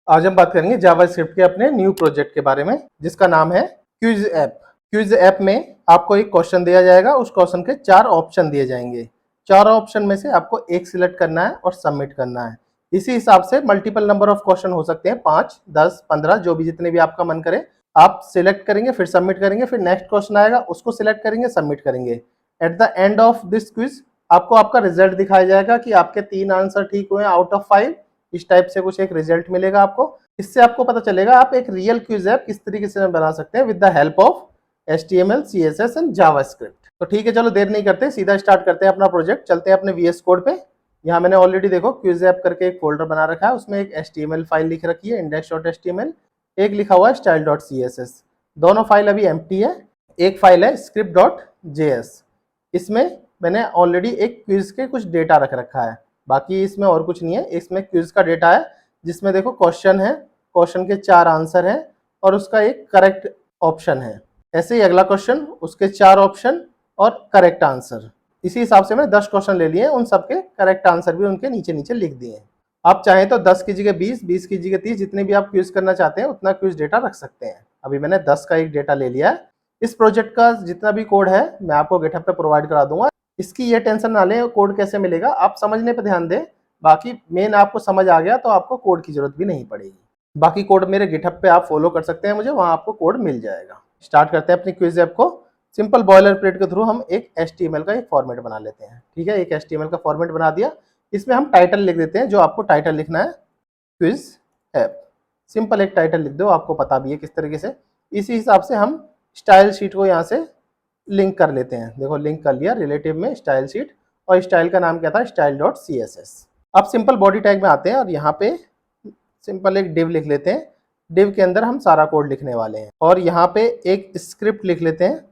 आज हम बात करेंगे जावास्क्रिप्ट के अपने न्यू प्रोजेक्ट के बारे में, जिसका नाम है क्विज ऐप। क्विज ऐप में आपको एक क्वेश्चन दिया जाएगा, उस क्वेश्चन के 4 ऑप्शन दिए जाएंगे। 4 ऑप्शन में से आपको एक सिलेक्ट करना है और सबमिट करना है। इसी हिसाब से मल्टीपल नंबर ऑफ क्वेश्चन हो सकते हैं, 5, 10, 15, जो भी जितने भी आपका मन करे। आप सिलेक्ट करेंगे, फिर सबमिट करेंगे, फिर नेक्स्ट क्वेश्चन आएगा, उसको सिलेक्ट करेंगे, सबमिट करेंगे। At the end of this quiz आपको आपका रिजल्ट दिखाया जाएगा कि आपके 3 आंसर ठीक हुए आउट ऑफ 5। इस टाइप से कुछ एक रिजल्ट मिलेगा आपको। इससे आपको पता चलेगा आप एक रियल क्विज ऐप किस तरीके से बना सकते हैं with the help of HTML, CSS and JavaScript. तो ठीक है, चलो देर नहीं करते, सीधा स्टार्ट करते हैं अपना प्रोजेक्ट। चलते हैं अपने VS कोड पे। यहाँ मैंने ऑलरेडी देखो क्विज ऐप करके एक फोल्डर बना रखा है, उसमें एक HTML फाइल लिख रखी है index.html, एक लिखा हुआ है style.css। दोनों फाइल अभी एम्प्टी है। एक फाइल है script.js, इसमें मैंने ऑलरेडी एक क्विज के कुछ डेटा रख रखा है। बाकी इसमें और कुछ नहीं है, इसमें क्विज का डेटा है जिसमें देखो क्वेश्चन है, क्वेश्चन के 4 आंसर हैं और उसका एक करेक्ट ऑप्शन है। ऐसे ही अगला क्वेश्चन, उसके 4 ऑप्शन और करेक्ट आंसर। इसी हिसाब से मैंने 10 क्वेश्चन ले लिए, उन सबके करेक्ट आंसर भी उनके नीचे नीचे लिख दिए। आप चाहें तो 10 की जगह 20, 20 की जगह 30, जितने भी आप क्विज करना चाहते हैं उतना क्विज डेटा रख सकते हैं। अभी मैंने 10 का एक डेटा ले लिया है। इस प्रोजेक्ट का जितना भी कोड है मैं आपको गिटहब पे प्रोवाइड करा दूंगा। इसकी ये टेंशन ना लें कोड कैसे मिलेगा, आप समझने पे ध्यान दें। बाकी मेन आपको समझ आ गया तो आपको कोड की जरूरत भी नहीं पड़ेगी। बाकी कोड मेरे गिटहब पे आप फॉलो कर सकते हैं मुझे, वहां आपको कोड मिल जाएगा। स्टार्ट करते हैं अपनी क्विज ऐप को। सिंपल बॉयलर प्लेट के थ्रू हम एक HTML का एक फॉर्मेट बना लेते हैं। ठीक है, एक HTML का फॉर्मेट बना दिया। इसमें हम टाइटल लिख देते हैं, जो आपको टाइटल लिखना है क्विज ऐप। सिंपल एक टाइटल लिख दो, आपको पता भी है किस तरीके से। इसी हिसाब से हम स्टाइल शीट को यहाँ से लिंक कर लेते हैं। देखो लिंक कर लिया रिलेटिव में स्टाइल शीट, और स्टाइल का नाम क्या था, style.css। अब सिंपल बॉडी टैग में आते हैं और यहाँ पे सिंपल एक div लिख लेते हैं। div के अंदर हम सारा कोड लिखने वाले हैं और यहाँ पे एक स्क्रिप्ट लिख लेते हैं।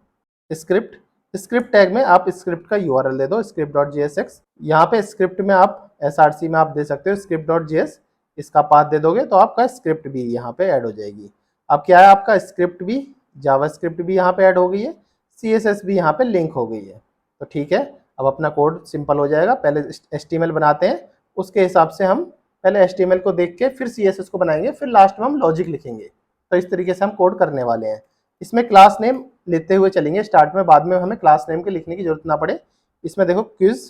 स्क्रिप्ट टैग में आप स्क्रिप्ट का URL दे दो, script.jsx। यहाँ पे स्क्रिप्ट में आप src में आप दे सकते हो script.js, इसका पाथ दे दोगे तो आपका स्क्रिप्ट भी यहाँ पे ऐड हो जाएगी। अब क्या है, आपका स्क्रिप्ट भी, जावास्क्रिप्ट भी यहाँ पे ऐड हो गई है, CSS भी यहाँ पे लिंक हो गई है। तो ठीक है, अब अपना कोड सिंपल हो जाएगा। पहले HTML बनाते हैं, उसके हिसाब से हम पहले HTML को देख के फिर CSS को बनाएंगे, फिर लास्ट में हम लॉजिक लिखेंगे। तो इस तरीके से हम कोड करने वाले हैं। इसमें क्लास नेम लेते हुए चलेंगे स्टार्ट में, बाद में हमें क्लास नेम के लिखने की जरूरत ना पड़े। इसमें देखो क्विज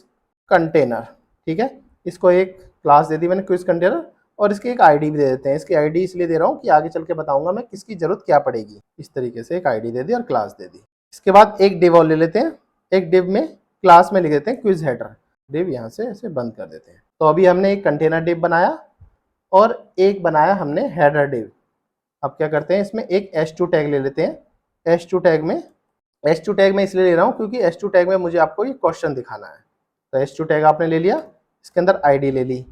कंटेनर, ठीक है, इसको एक क्लास दे दी मैंने क्विज कंटेनर, और इसकी एक ID भी दे देते हैं। इसकी ID इसलिए दे रहा हूँ कि आगे चल के बताऊंगा मैं किसकी जरूरत क्या पड़ेगी। इस तरीके से एक ID दे दी और क्लास दे दी। इसके बाद एक div और ले लेते हैं। एक div में क्लास में लिख देते हैं क्विज हेडर। div यहाँ से ऐसे बंद कर देते हैं। तो अभी हमने एक कंटेनर div बनाया और एक बनाया हमने हेडर div। अब क्या करते हैं, इसमें एक h2 टैग ले लेते हैं। h2 टैग में इसलिए ले रहा हूँ क्योंकि h2 टैग में मुझे आपको ये क्वेश्चन दिखाना है। तो h2 टैग आपने ले लिया, इसके अंदर ID ले ली।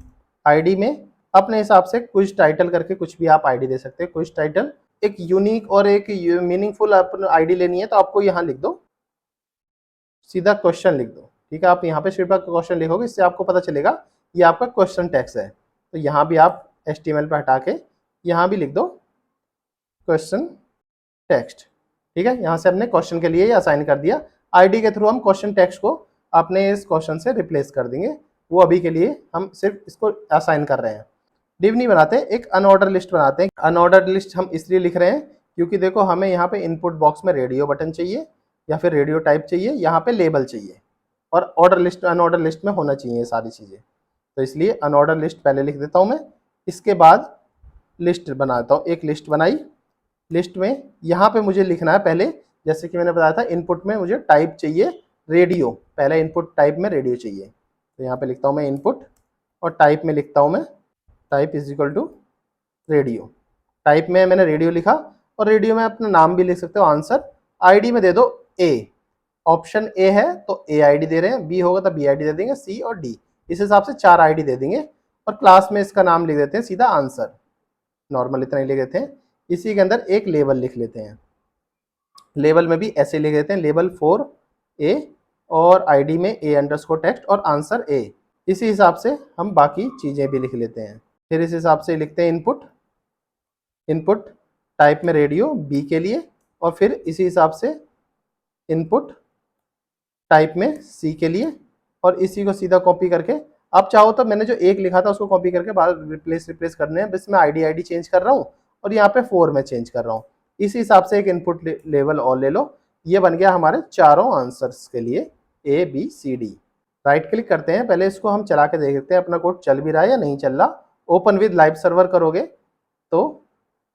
ID में अपने हिसाब से कुछ टाइटल करके कुछ भी आप ID दे सकते हैं। कुछ टाइटल एक यूनिक और एक मीनिंगफुल ID लेनी है तो आपको यहाँ लिख दो, सीधा क्वेश्चन लिख दो। ठीक है, आप यहाँ पे सिर्फ क्वेश्चन लिखोगे, इससे आपको पता चलेगा ये आपका क्वेश्चन टेक्स्ट है। तो यहाँ भी आप HTML पर हटा के यहाँ भी लिख दो क्वेश्चन टेक्स्ट। ठीक है, यहाँ से हमने क्वेश्चन के लिए असाइन कर दिया। ID के थ्रू हम क्वेश्चन टेक्स्ट को अपने इस क्वेश्चन से रिप्लेस कर देंगे। वो अभी के लिए हम सिर्फ इसको असाइन कर रहे हैं। div नहीं बनाते, एक अनऑर्डर लिस्ट बनाते हैं। अनऑर्डर लिस्ट हम इसलिए लिख रहे हैं क्योंकि देखो हमें यहाँ पे इनपुट बॉक्स में रेडियो बटन चाहिए या फिर रेडियो टाइप चाहिए, यहाँ पे लेबल चाहिए, और ऑर्डर लिस्ट अनऑर्डर लिस्ट में होना चाहिए सारी चीज़ें। तो इसलिए अनऑर्डर लिस्ट पहले लिख देता हूँ मैं। इसके बाद लिस्ट बनाता हूँ, एक लिस्ट बनाई। लिस्ट में यहाँ पे मुझे लिखना है पहले, जैसे कि मैंने बताया था इनपुट में मुझे टाइप चाहिए रेडियो, पहले इनपुट टाइप में रेडियो चाहिए। तो यहाँ पे लिखता हूँ मैं इनपुट, और टाइप में लिखता हूँ मैं type is equal to radio. Type में मैंने रेडियो लिखा, और रेडियो में अपना नाम भी लिख सकते हो, आंसर। ID में दे दो A, ऑप्शन A है तो A ID दे रहे हैं, B होगा तो B ID दे देंगे, C और D, इस हिसाब से 4 ID दे देंगे। और क्लास में इसका नाम लिख देते हैं सीधा आंसर, नॉर्मल इतना ही लिख देते हैं। इसी के अंदर एक लेबल लिख लेते हैं। लेबल में भी ऐसे लिख देते हैं, लेबल 4A, और ID में A_text और आंसर A। इसी हिसाब से हम बाकी चीज़ें भी लिख लेते हैं। फिर इस हिसाब से लिखते हैं इनपुट टाइप में रेडियो B के लिए, और फिर इसी हिसाब से इनपुट टाइप में C के लिए, और इसी को सीधा कॉपी करके आप चाहो तो मैंने जो एक लिखा था उसको कॉपी करके बाद रिप्लेस करने हैं, बस मैं आईडी चेंज कर रहा हूँ और यहाँ पे 4 में चेंज कर रहा हूँ। इसी हिसाब से एक इनपुट लेवल और ले लो। ये बन गया हमारे चारों आंसर्स के लिए A B C D. Right click करते हैं, पहले इसको हम चला के देखते हैं अपना कोड चल भी रहा है या नहीं चल रहा। ओपन विद लाइव सर्वर करोगे तो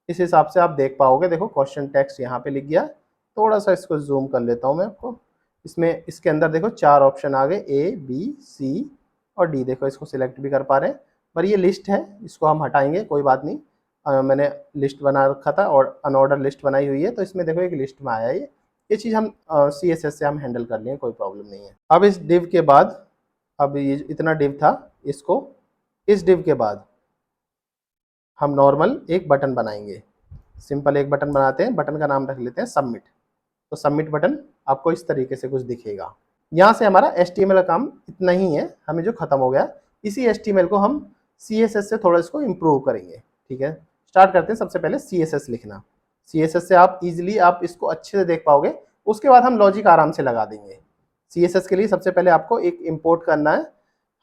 इस हिसाब से आप देख पाओगे। देखो क्वेश्चन टेक्स्ट यहाँ पे लिख गया। थोड़ा सा इसको जूम कर लेता हूँ मैं आपको। इसमें इसके अंदर देखो 4 ऑप्शन आ गए, ए बी सी और डी। देखो इसको सिलेक्ट भी कर पा रहे हैं, पर ये लिस्ट है, इसको हम हटाएंगे, कोई बात नहीं। मैंने लिस्ट बना रखा था और अनऑर्डर लिस्ट बनाई हुई है, तो इसमें देखो एक लिस्ट में आया ये चीज़ हम CSS से हम हैंडल कर लेंगे, कोई प्रॉब्लम नहीं है। अब इस डिव के बाद, अब ये इतना डिव था, इसको इस डिव के बाद हम नॉर्मल एक बटन बनाएंगे। सिंपल एक बटन बनाते हैं, बटन का नाम रख लेते हैं सबमिट। तो सबमिट बटन आपको इस तरीके से कुछ दिखेगा। यहाँ से हमारा HTML का काम इतना ही है, हमें जो खत्म हो गया। इसी HTML को हम CSS से थोड़ा इसको इम्प्रूव करेंगे। ठीक है, स्टार्ट करते हैं। सबसे पहले CSS लिखना। CSS से आप इजीली आप इसको अच्छे से देख पाओगे। उसके बाद हम लॉजिक आराम से लगा देंगे। CSS के लिए सबसे पहले आपको एक इंपोर्ट करना है।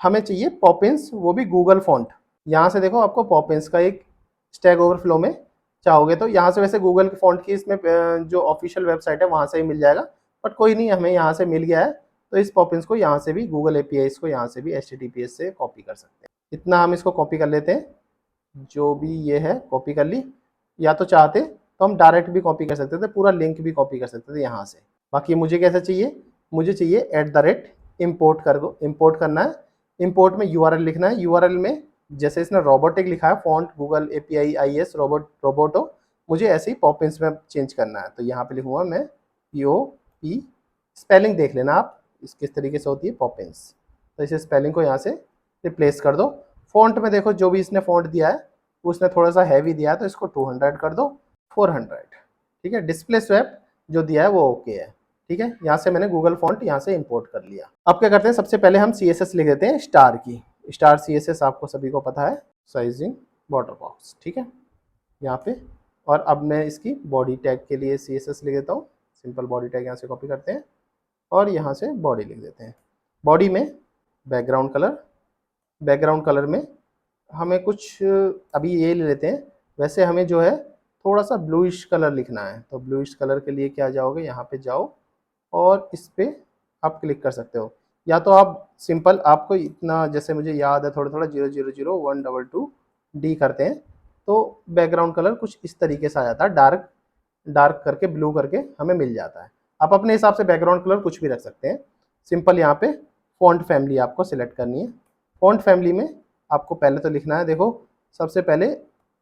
हमें चाहिए पॉपिंस, वो भी गूगल फॉन्ट। यहाँ से देखो आपको पॉपिंस का एक स्टैक ओवरफ्लो में चाहोगे तो यहाँ से, वैसे गूगल फॉन्ट की इसमें जो ऑफिशियल वेबसाइट है वहाँ से ही मिल जाएगा, बट कोई नहीं, हमें यहाँ से मिल गया है तो इस पॉपिंस को यहाँ से भी गूगल APIs को यहाँ से भी HTTPS से कॉपी कर सकते हैं। इतना हम इसको कॉपी कर लेते हैं, जो भी ये है कॉपी कर ली। या तो चाहते तो हम डायरेक्ट भी कॉपी कर सकते थे, पूरा लिंक भी कॉपी कर सकते थे यहाँ से। बाकी मुझे कैसा चाहिए, मुझे चाहिए @import करना है। इम्पोर्ट में URL लिखना है। URL में जैसे इसने रोबोटिक लिखा है, font Google API IS Roboto, मुझे ऐसे ही पॉपिंस में चेंज करना है। तो यहाँ पे लिखूंगा मैं POP, स्पेलिंग देख लेना आप इस किस तरीके से होती है पॉपिंस। तो इसे स्पेलिंग को यहाँ से रिप्लेस कर दो। फॉन्ट में देखो जो भी इसने फॉन्ट दिया है उसने थोड़ा सा हैवी दिया है, तो इसको 200 कर दो, 400। ठीक है, डिस्प्ले स्वैप जो दिया है वो ओके है। ठीक है, यहाँ से मैंने गूगल फॉन्ट यहाँ से इंपोर्ट कर लिया। अब क्या करते हैं, सबसे पहले हम CSS लिख देते हैं स्टार की। स्टार CSS आपको सभी को पता है, साइजिंग बॉर्डर बॉक्स। ठीक है, यहाँ पे। और अब मैं इसकी बॉडी टैग के लिए CSS लिख देता हूँ। सिंपल बॉडी टैग यहाँ से कॉपी करते हैं और यहाँ से बॉडी लिख देते हैं। बॉडी में बैकग्राउंड कलर में हमें कुछ अभी ये ले लेते हैं। वैसे हमें जो है थोड़ा सा ब्लूइश कलर लिखना है, तो ब्लूइश कलर के लिए क्या जाओगे, यहाँ पे जाओ और इस पे आप क्लिक कर सकते हो। या तो आप सिंपल, आपको इतना जैसे मुझे याद है थोड़ा थोड़ा 000122D करते हैं तो बैकग्राउंड कलर कुछ इस तरीके से आ जाता है, डार्क करके ब्लू करके हमें मिल जाता है। आप अपने हिसाब से बैकग्राउंड कलर कुछ भी रख सकते हैं। सिंपल यहाँ पे फॉन्ट फैमिली आपको सिलेक्ट करनी है। फॉन्ट फैमिली में आपको पहले तो लिखना है, देखो सबसे पहले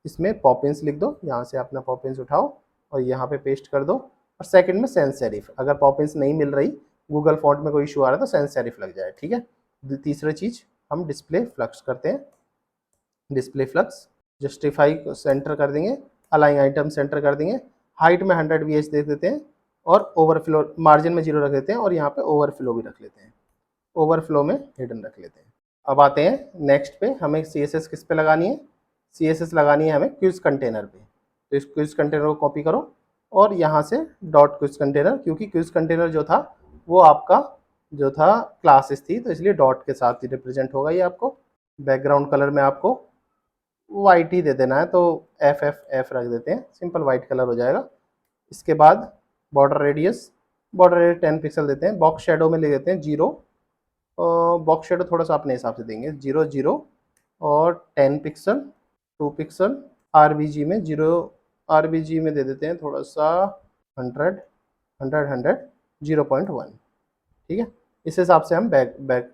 इसमें पॉपिंस लिख दो। यहाँ से अपना पॉपिंस उठाओ और यहाँ पे पेस्ट कर दो। और सेकंड में सैंस सेरिफ, अगर पॉपिंस नहीं मिल रही, गूगल फॉन्ट में कोई इशू आ रहा है तो सैंस सेरिफ लग जाए। ठीक है, तीसरी चीज़ हम डिस्प्ले फ्लक्स करते हैं। डिस्प्ले फ्लक्स जस्टिफाई सेंटर कर देंगे, अलाइन आइटम सेंटर कर देंगे, हाइट में 100 VH दे देते हैं और ओवरफ्लो मार्जिन में 0 रख देते हैं और यहाँ पे ओवरफ्लो भी रख लेते हैं, ओवरफ्लो में हिडन रख लेते हैं। अब आते हैं नेक्स्ट पे, हमें CSS किस पे लगानी है, CSS लगानी है हमें क्विज कंटेनर पे। तो इस क्विज कंटेनर को कॉपी करो और यहाँ से डॉट क्विज कंटेनर, क्योंकि क्विज कंटेनर जो था वो आपका जो था क्लासेस थी, तो इसलिए डॉट के साथ ही रिप्रेजेंट होगा ये आपको। बैकग्राउंड कलर में आपको वाइट ही दे देना है, तो FF रख देते हैं, सिंपल वाइट कलर हो जाएगा। इसके बाद बॉर्डर रेडियस 10 पिक्सल देते हैं। बॉक्स शेडो में ले देते हैं 0, बॉक्स शेडो थोड़ा सा अपने हिसाब से देंगे, 0 और 10 पिक्सल, 2 पिक्सल। RBG में दे देते हैं थोड़ा सा 100 0.1। ठीक है, इस हिसाब से हम बैक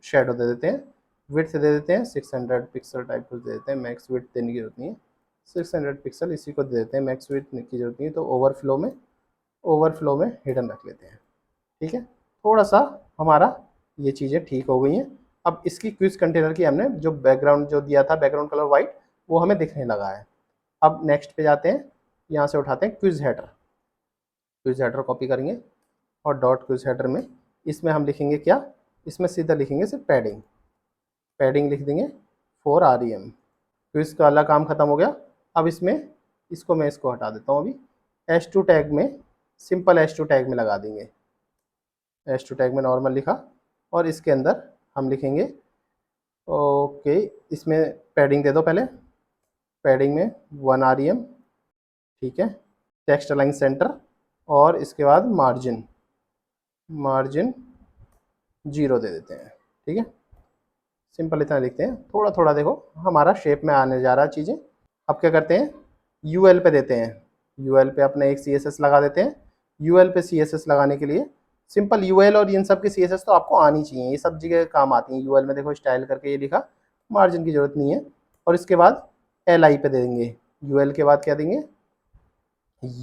शेडो दे देते हैं। विड्थ दे देते हैं 600 पिक्सल टाइप कुछ दे देते हैं, मैक्स विड्थ देने की जरूरत नहीं है, 600 पिक्सल इसी को दे देते हैं, मैक्स विड्थ की जरूरत नहीं है। तो ओवरफ्लो में हिडन रख लेते हैं। ठीक है, थोड़ा सा हमारा ये चीज़ें ठीक हो गई हैं। अब इसकी क्विज कंटेनर की हमने जो बैकग्राउंड जो दिया था, बैकग्राउंड कलर वाइट, वो हमें दिखने लगा है। अब नेक्स्ट पे जाते हैं, यहाँ से उठाते हैं क्विज हेडर कॉपी करेंगे और डॉट क्विज हेडर में इसमें हम लिखेंगे क्या, इसमें सीधा लिखेंगे सिर्फ पैडिंग लिख देंगे 4 REM। क्विज का अलग काम खत्म हो गया। अब इसमें मैं इसको हटा देता हूँ अभी। H2 टैग में, सिंपल H2 टैग में लगा देंगे। H2 टैग में नॉर्मल लिखा और इसके अंदर हम लिखेंगे ओके, इसमें पैडिंग दे दो पहले। पैडिंग में 1 REM, ठीक है। टेक्स्ट अलाइन सेंटर, और इसके बाद मार्जिन, मार्जिन 0 दे देते हैं, ठीक है। सिंपल इतना लिखते हैं। थोड़ा थोड़ा देखो हमारा शेप में आने जा रहा है चीज़ें। अब क्या करते हैं, यूएल पे देते हैं। यूएल पे अपने एक सीएसएस लगा देते हैं। यूएल पे सीएसएस लगाने के लिए सिंपल यूएल और इन सब की सीएसएस तो आपको आनी चाहिए, ये सब जगह काम आती हैं। यूएल में देखो स्टाइल करके ये लिखा, मार्जिन की जरूरत नहीं है। और इसके बाद एल आई पे देंगे। यूएल के बाद क्या देंगे,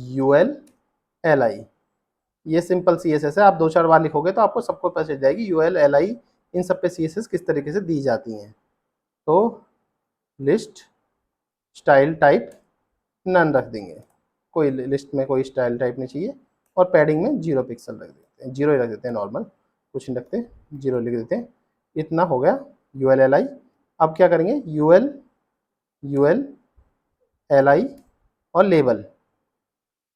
यूएल एल आई। ये सिंपल सीएसएस है, आप 2-4 बार लिखोगे तो आपको सबको पता चल जाएगी यूएल एल आई इन सब पे सीएसएस किस तरीके से दी जाती हैं। तो लिस्ट स्टाइल टाइप नन रख देंगे, कोई लिस्ट में कोई स्टाइल टाइप नहीं चाहिए। और पैडिंग में 0 पिक्सल रख देते हैं, 0 ही रख देते हैं, नॉर्मल कुछ नहीं रखते, 0 लिख देते हैं। इतना हो गया यूएल एल आई। अब क्या करेंगे, यूएल यूएल एल आई और लेबल,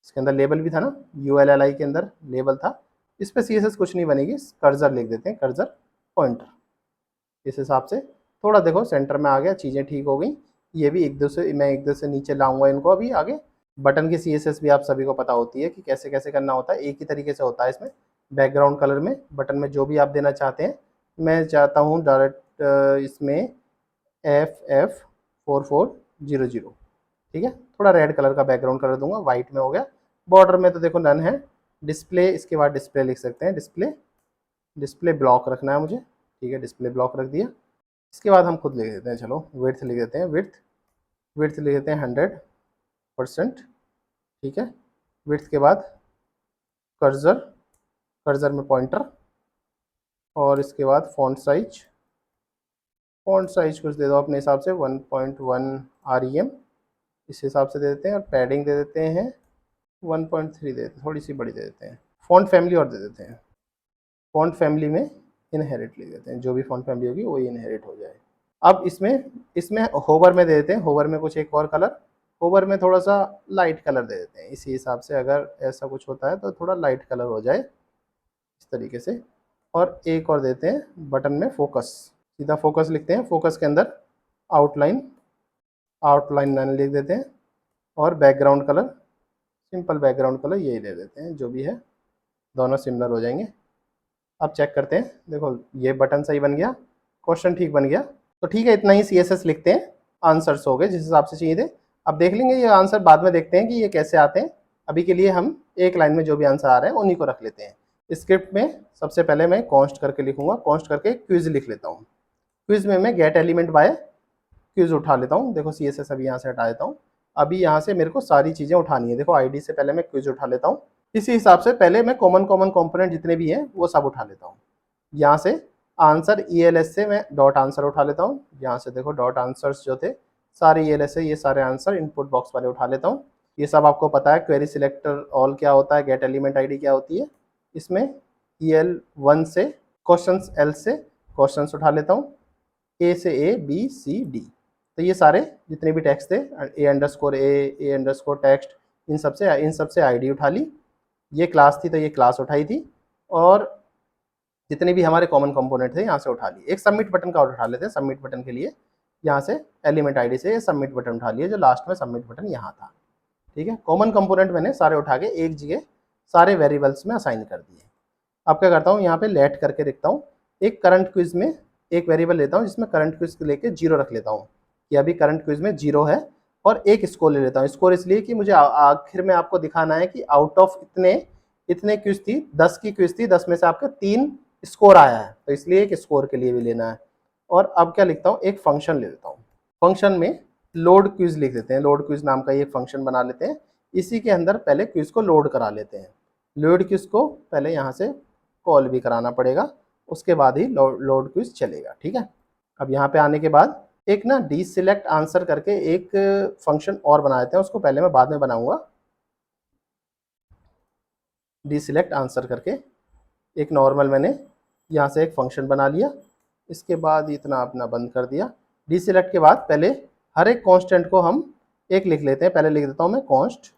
इसके अंदर लेबल भी था ना, यूएल एल आई के अंदर लेबल था। इस पर सीएसएस कुछ नहीं बनेगी, कर्सर लिख देते हैं, कर्सर पॉइंटर। इस हिसाब से थोड़ा देखो सेंटर में आ गया, चीज़ें ठीक हो गई। ये भी एक दूसरे, मैं एक दूसरे नीचे लाऊंगा इनको अभी आगे। बटन की सीएसएस भी आप सभी को पता होती है कि कैसे कैसे करना होता है, एक ही तरीके से होता है इसमें। बैकग्राउंड कलर में बटन में जो भी आप देना चाहते हैं, मैं चाहता हूँ डायरेक्ट इसमें FF4400, ठीक है। थोड़ा रेड कलर का बैकग्राउंड कलर दूंगा, वाइट में हो गया। बॉर्डर में तो देखो नन है। डिस्प्ले, इसके बाद डिस्प्ले लिख सकते हैं, डिस्प्ले, डिस्प्ले ब्लॉक रखना है मुझे, ठीक है। डिस्प्ले ब्लॉक रख दिया। इसके बाद हम खुद लिख देते हैं, चलो विड्थ लिख देते हैं, विड्थ, विड्थ लिख देते हैं 100%, ठीक है। विड्थ के बाद कर्सर, कर्सर में पॉइंटर, और इसके बाद फॉन्ट साइज, फॉन्ट साइज कुछ दे दो अपने हिसाब से 1.1 REM, इस हिसाब से दे देते हैं। और पैडिंग दे देते हैं 1.3 दे देते हैं, थोड़ी सी बड़ी दे देते हैं। फॉन्ट फैमिली और दे देते हैं, फॉन्ट फैमिली में इनहेरिट लिख देते हैं, जो भी फॉन्ट फैमिली होगी वही इनहेरिट हो जाए। अब इसमें इसमें होवर में दे देते हैं, होवर में कुछ एक और कलर, होवर में थोड़ा सा लाइट कलर दे देते हैं। इसी हिसाब से अगर ऐसा कुछ होता है तो थोड़ा लाइट कलर हो जाए इस तरीके से। और एक और देते हैं बटन में फोकस, सीधा फोकस लिखते हैं। फोकस के अंदर आउटलाइन, आउटलाइन नन लिख देते हैं। और background colour, simple background colour यही दे देते हैं, जो भी है दोनों सिमिलर हो जाएंगे। अब चेक करते हैं, देखो ये बटन सही बन गया, क्वेश्चन ठीक बन गया। तो ठीक है, इतना ही सीएसएस लिखते हैं, आंसर्स हो गए जिस हिसाब से चाहिए थे। अब देख लेंगे ये आंसर, बाद में देखते हैं कि ये कैसे आते हैं। अभी के लिए हम एक लाइन में जो भी आंसर आ रहे हैं उन्हीं को रख लेते हैं। स्क्रिप्ट में सबसे पहले मैं कॉन्स्ट करके लिखूंगा, कॉन्स्ट करके क्विज लिख लेता हूँ। क्विज में मैं गेट एलिमेंट बाय क्विज उठा लेता हूँ। देखो सीएसएस अभी यहाँ से हटा देता हूँ। अभी यहाँ से मेरे को सारी चीज़ें उठानी है। देखो आईडी से पहले मैं क्विज उठा लेता हूँ। इसी हिसाब से पहले मैं कॉमन कॉमन कंपोनेंट जितने भी हैं वो सब उठा लेता हूँ। यहाँ से आंसर ELS से मैं डॉट आंसर उठा लेता हूँ। यहाँ से देखो डॉट आंसर्स जो थे सारे ELS से, ये सारे आंसर इनपुट बॉक्स वाले उठा लेता हूँ। ये सब आपको पता है, क्वेरी सिलेक्टर ऑल क्या होता है, गेट एलिमेंट आईडी क्या होती है। इसमें EL1 से क्वेश्चंस, L से क्वेश्चंस उठा लेता हूँ, A से A B C D। तो ये सारे जितने भी टेक्स्ट थे, A_A_टेक्स्ट, इन सब से आईडी उठा ली। ये क्लास थी तो ये क्लास उठाई थी। और जितने भी हमारे कॉमन कंपोनेंट थे यहाँ से उठा लिए। एक सबमिट बटन का उठा लेते हैं। सबमिट बटन के लिए यहाँ से एलिमेंट आईडी से सबमिट बटन उठा लिए, जो लास्ट में सबमिट बटन यहाँ था, ठीक है। कॉमन कंपोनेंट मैंने सारे उठा के एक जगह सारे वेरिएबल्स में असाइन कर दिए। अब क्या करता हूँ, यहाँ पे लेट करके लिखता हूँ। एक करंट क्विज में एक वेरिएबल लेता हूँ जिसमें करंट क्विज लेके 0 रख लेता हूँ कि अभी करंट क्विज में 0 है। और एक स्कोर ले लेता हूँ। स्कोर इसलिए कि मुझे आखिर में आपको दिखाना है कि आउट ऑफ इतने इतने क्विज थी, 10 की क्विज थी, 10 में से आपका 3 स्कोर आया है, तो इसलिए एक स्कोर के लिए भी लेना है। और अब क्या लिखता हूँ, एक फंक्शन ले लेता हूँ। फंक्शन में लोड क्विज लिख देते हैं। लोड क्विज नाम का ये फंक्शन बना लेते हैं। इसी के अंदर पहले क्विज को लोड करा लेते हैं। लोड क्विज को पहले यहाँ से कॉल भी कराना पड़ेगा, उसके बाद ही लोड क्विज चलेगा, ठीक है। अब यहाँ पे आने के बाद एक ना डी सिलेक्ट आंसर करके एक फंक्शन और बना देते हैं, उसको पहले मैं बाद में बनाऊंगा। डी सिलेक्ट आंसर करके एक नॉर्मल मैंने यहाँ से एक फंक्शन बना लिया। इसके बाद इतना अपना बंद कर दिया। डी सिलेक्ट के बाद पहले हर एक कांस्टेंट को हम एक लिख लेते हैं। पहले लिख देता हूँ मैं कॉन्स्ट,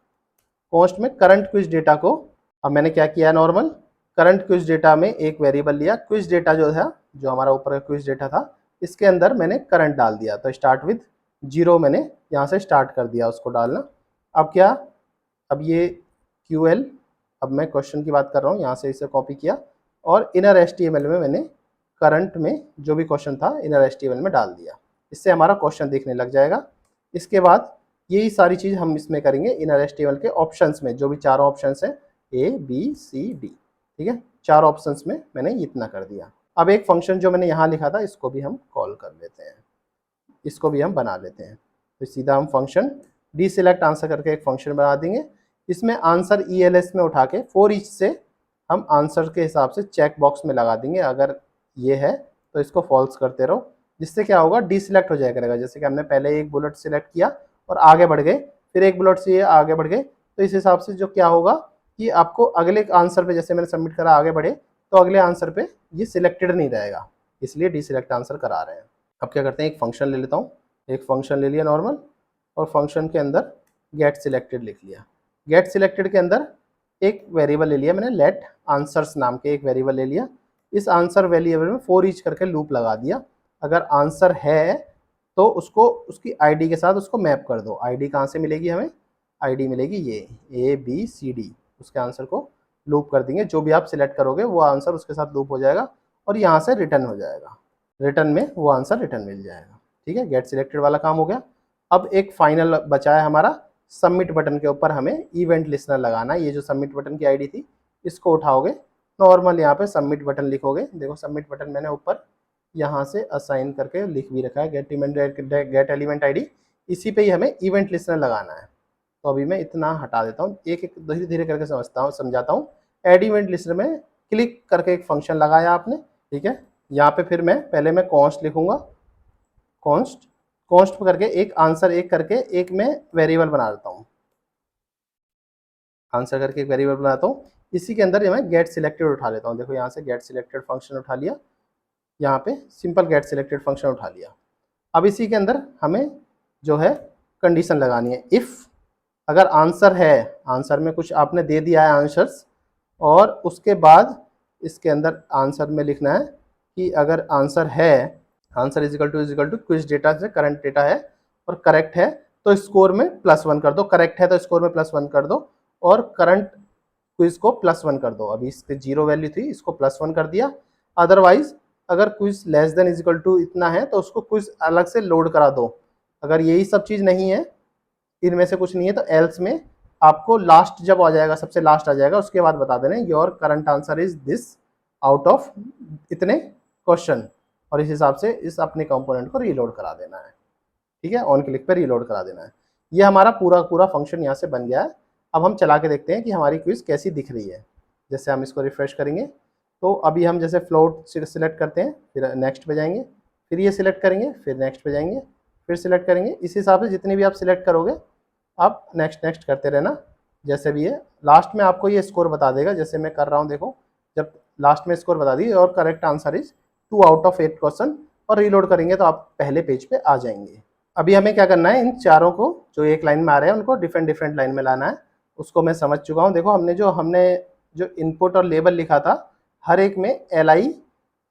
कॉन्स्ट में करंट क्विज डेटा को। अब मैंने क्या किया, नॉर्मल करंट क्विज डेटा में एक वेरिएबल लिया। क्विज डेटा जो था, जो हमारा ऊपर का क्विज डेटा था, इसके अंदर मैंने करंट डाल दिया, तो स्टार्ट विथ 0 मैंने यहाँ से स्टार्ट कर दिया उसको डालना। अब क्या, अब ये QL, अब मैं क्वेश्चन की बात कर रहा हूँ, यहाँ से इसे कॉपी किया और इनर HTML में मैंने करंट में जो भी क्वेश्चन था इनर HTML में डाल दिया। इससे हमारा क्वेश्चन दिखने लग जाएगा। इसके बाद यही सारी चीज़ हम इसमें करेंगे इनर HTML के ऑप्शंस में, जो भी चारों ऑप्शंस हैं ABCD, ठीक है, 4 ऑप्शंस में मैंने इतना कर दिया। अब एक फंक्शन जो मैंने यहाँ लिखा था इसको भी हम कॉल कर लेते हैं, इसको भी हम बना लेते हैं। तो सीधा हम फंक्शन डीसिलेक्ट आंसर करके एक फंक्शन बना देंगे। इसमें आंसर ELS में उठा के फॉर ईच से हम आंसर के हिसाब से चेक बॉक्स में लगा देंगे। अगर ये है तो इसको फॉल्स करते रहो, जिससे क्या होगा, डीसिलेक्ट हो जाया करेगा। जैसे कि हमने पहले एक बुलेट सिलेक्ट किया और आगे बढ़ गए, फिर एक बुलेट से आगे बढ़ गए, तो इस हिसाब से जो क्या होगा कि आपको अगले आंसर पे, जैसे मैंने सबमिट करा आगे बढ़े, तो अगले आंसर पे ये सिलेक्टेड नहीं रहेगा, इसलिए डीसिलेक्ट आंसर करा रहे हैं। अब क्या करते हैं, एक फंक्शन ले लेता हूँ, एक फंक्शन ले लिया नॉर्मल, और फंक्शन के अंदर गेट सिलेक्टेड लिख लिया। गेट सिलेक्टेड के अंदर एक वेरिएबल ले लिया मैंने, लेट आंसर्स नाम के एक वेरिएबल ले लिया। इस आंसर वेरिएबल में फॉर ईच करके लूप लगा दिया। अगर आंसर है तो उसको उसकी आईडी के साथ उसको मैप कर दो। आईडी कहाँ से मिलेगी हमें, आईडी मिलेगी ये ABCD, उसके आंसर को लूप कर देंगे। जो भी आप सिलेक्ट करोगे वो आंसर उसके साथ लूप हो जाएगा और यहाँ से रिटर्न हो जाएगा, रिटर्न में वो आंसर रिटर्न मिल जाएगा। ठीक है, गेट सिलेक्टेड वाला काम हो गया। अब एक फाइनल बचा है हमारा, सबमिट बटन के ऊपर हमें इवेंट लिस्नर लगाना है। ये जो सबमिट बटन की आईडी थी इसको उठाओगे, नॉर्मल यहाँ पे सबमिट बटन लिखोगे। देखो सबमिट बटन मैंने ऊपर यहाँ से असाइन करके लिख भी रखा है, गेट एलिमेंट आईडी, इसी पे ही हमें इवेंट लिस्नर लगाना है। तो अभी मैं इतना हटा देता हूँ, एक एक धीरे धीरे करके समझाता हूँ। एड इवेंट लिस्नर में क्लिक करके एक फंक्शन लगाया आपने, ठीक है। यहाँ पे फिर पहले मैं कॉन्स्ट लिखूंगा, कॉन्स्ट करके एक आंसर एक करके एक मैं वेरिएबल बना देता हूँ, आंसर करके एक वेरिएबल बनाता हूँ। इसी के अंदर मैं गेट सिलेक्टेड उठा लेता हूँ। देखो यहाँ से गेट सिलेक्टेड फंक्शन उठा लिया, यहाँ पे सिंपल गेट सिलेक्टेड फंक्शन उठा लिया। अब इसी के अंदर हमें जो है कंडीशन लगानी है, इफ़ अगर आंसर है, आंसर में कुछ आपने दे दिया है आंसर्स, और उसके बाद इसके अंदर आंसर में लिखना है कि अगर आंसर है, answer is equal to quiz data से करंट डेटा है और करेक्ट है तो स्कोर में +1 कर दो, करेक्ट है तो स्कोर में +1 कर दो, और करंट क्विज को +1 कर दो। अभी इसके 0 वैल्यू थी, इसको +1 कर दिया। अदरवाइज अगर quiz less than is equal to इतना है तो उसको क्विज अलग से लोड करा दो। अगर यही सब चीज़ नहीं है, इनमें से कुछ नहीं है, तो एल्स में आपको लास्ट जब आ जाएगा, सबसे लास्ट आ जाएगा, उसके बाद बता देना your current answer is this out of इतने क्वेश्चन, और इस हिसाब से इस अपने कंपोनेंट को रीलोड करा देना है। ठीक है, ऑन क्लिक पे रीलोड करा देना है। ये हमारा पूरा फंक्शन यहाँ से बन गया है। अब हम चला के देखते हैं कि हमारी क्विज कैसी दिख रही है। जैसे हम इसको रिफ्रेश करेंगे तो अभी हम जैसे फ्लोट सिलेक्ट करते हैं, फिर नेक्स्ट पे जाएंगे, फिर ये सिलेक्ट करेंगे, फिर नेक्स्ट पे जाएंगे, फिर सिलेक्ट करेंगे। इस हिसाब से जितनी भी आप सिलेक्ट करोगे आप नेक्स्ट करते रहना। जैसे भी है लास्ट में आपको ये स्कोर बता देगा, जैसे मैं कर रहा हूँ। देखो जब लास्ट में स्कोर बता दी और correct answer is 2 out of 8 question, और रीलोड करेंगे तो आप पहले पेज पे आ जाएंगे। अभी हमें क्या करना है, इन चारों को जो एक लाइन में आ रहे हैं उनको डिफरेंट लाइन में लाना है। उसको मैं समझ चुका हूँ। देखो हमने जो इनपुट और लेबल लिखा था, हर एक में LI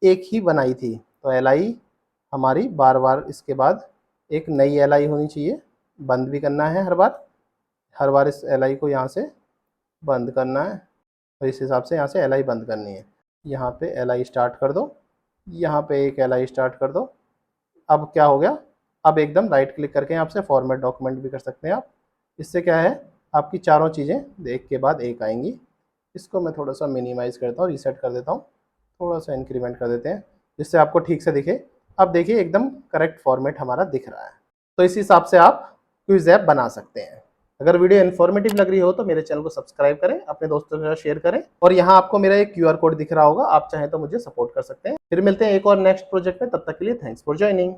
एक ही बनाई थी, तो LI हमारी बार बार इसके बाद एक नई LI होनी चाहिए, बंद भी करना है हर बार इस LI को यहाँ से बंद करना है, और इस हिसाब से यहाँ से LI बंद करनी है। यहाँ पे LI स्टार्ट कर दो, यहाँ पे एक LI स्टार्ट कर दो। अब क्या हो गया, अब एकदम राइट क्लिक करके यहाँ से फॉर्मेट डॉक्यूमेंट भी कर सकते हैं आप। इससे क्या है, आपकी चारों चीज़ें एक के बाद एक आएंगी। इसको मैं थोड़ा सा मिनिमाइज़ करता हूँ, रीसेट कर देता हूँ, थोड़ा सा इंक्रीमेंट कर देते हैं जिससे आपको ठीक से दिखे। अब देखिए एकदम करेक्ट फॉर्मेट हमारा दिख रहा है। तो इस हिसाब से आप क्विज ऐप बना सकते हैं। अगर वीडियो इन्फॉर्मेटिव लग रही हो तो मेरे चैनल को सब्सक्राइब करें, अपने दोस्तों के साथ शेयर करें, और यहाँ आपको मेरा एक QR कोड दिख रहा होगा, आप चाहें तो मुझे सपोर्ट कर सकते हैं। फिर मिलते हैं एक और नेक्स्ट प्रोजेक्ट में, तब तक के लिए थैंक्स फॉर ज्वाइनिंग।